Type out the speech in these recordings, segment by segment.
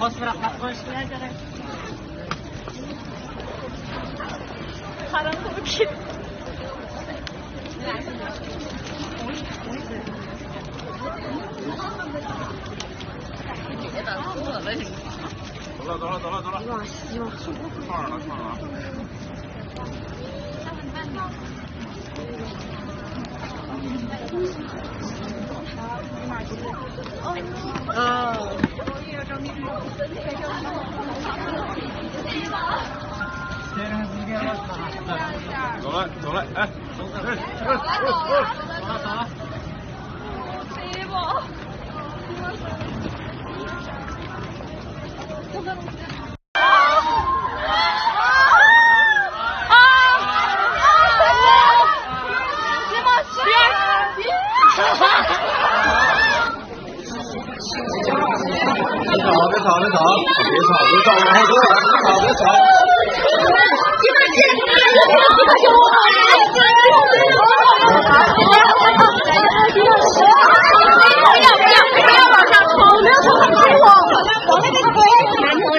Bastırak bakmış. Karanlık kim?走了。唱了。走了，哎，走了。别吵，往后多点，别吵。不要往上冲，不要冲很开我，我那个鬼男朋友。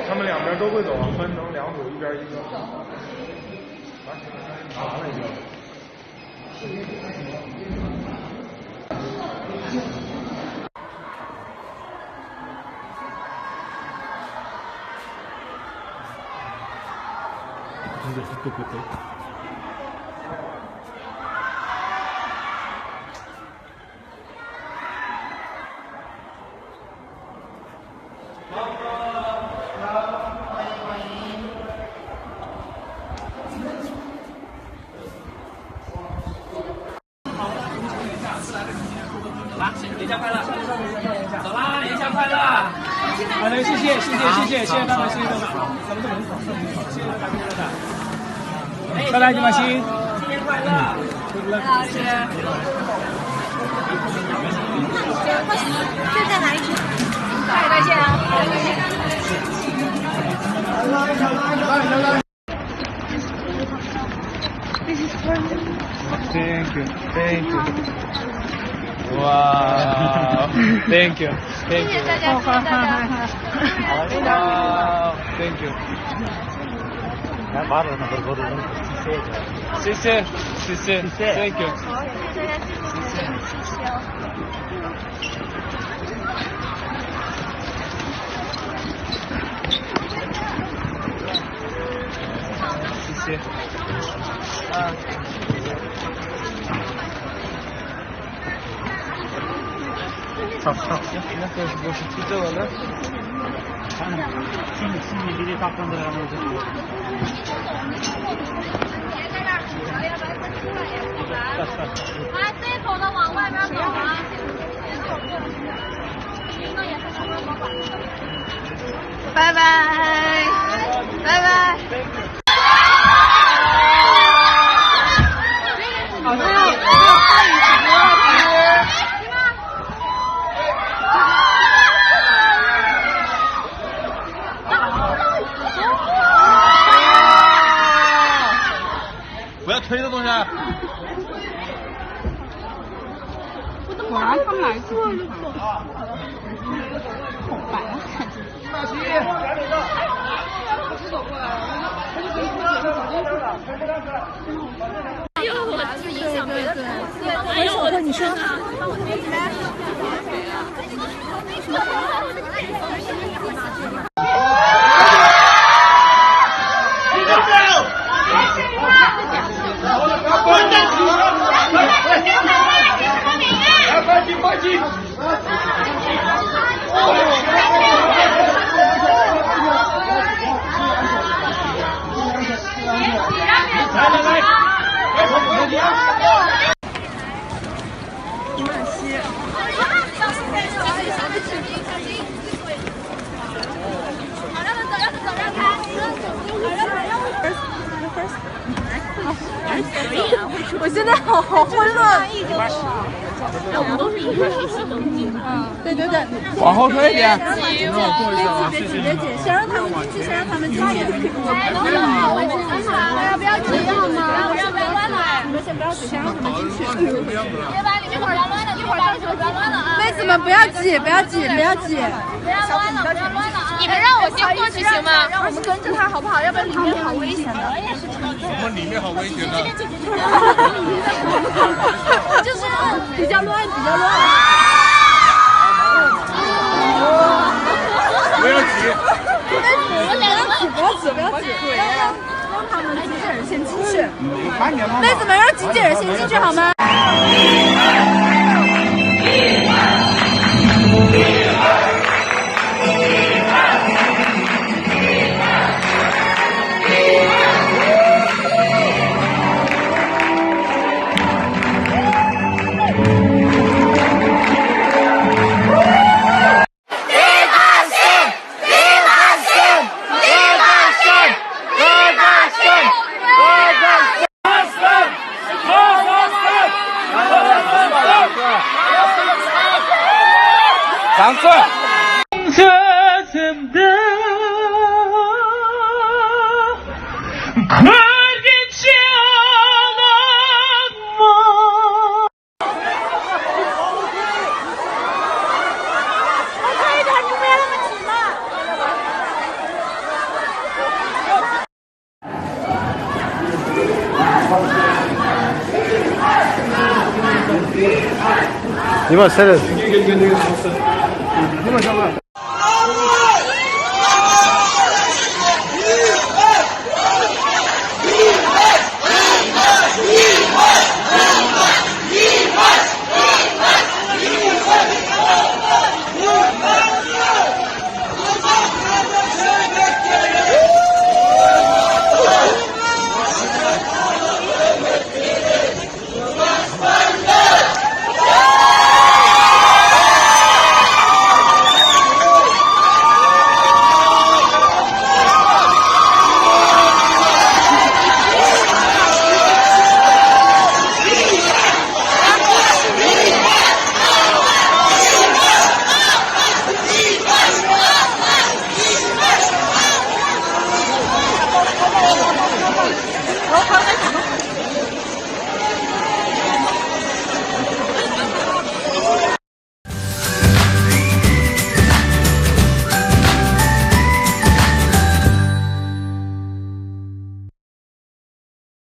他们两边都会走，分成两组，一边一个。完了已经。对。联欢快乐！走啦，联欢快乐！好的，谢谢他们，咱们这门口，谢谢大家。拜拜，金马新，新年快乐！老师，这在哪里？再见啊！来。Thank you. Wow. Thank you. 谢谢大家，Thank you. 谢谢。Thank you. 好，谢谢大家，谢谢哦。谢谢。操，那个我是记者了。心里大风的样子。来，这一口的往外边走啊！拜拜。好像要换一直播。不要推这东西。果然他们俩是好白啊！大齐，走过来了，他就可以哎呦，我是影响别的同事。哎呦，我你说。快进！你让我现在好混乱。我们都是一开始一起登记的。对对对。往后退一点。别挤，先让他们进去，先让他们进去。哎，等等，我们安排，不要挤好吗？不要乱来。你们先不要挤，先让他们进去。别把里面不要乱了，一会儿到时候不要乱了啊！妹子们不要挤，不要挤，不要挤。不要乱了，不要乱了啊！你们让我先过去行吗？让我们跟着他好不好？要不然里面好危险的。我们里面好危险的。就是比较乱，比较乱。不要挤。不要挤，让他们经纪人先进去。妹子们，让经纪人先进去好吗？上次。你们谁的？你们上来。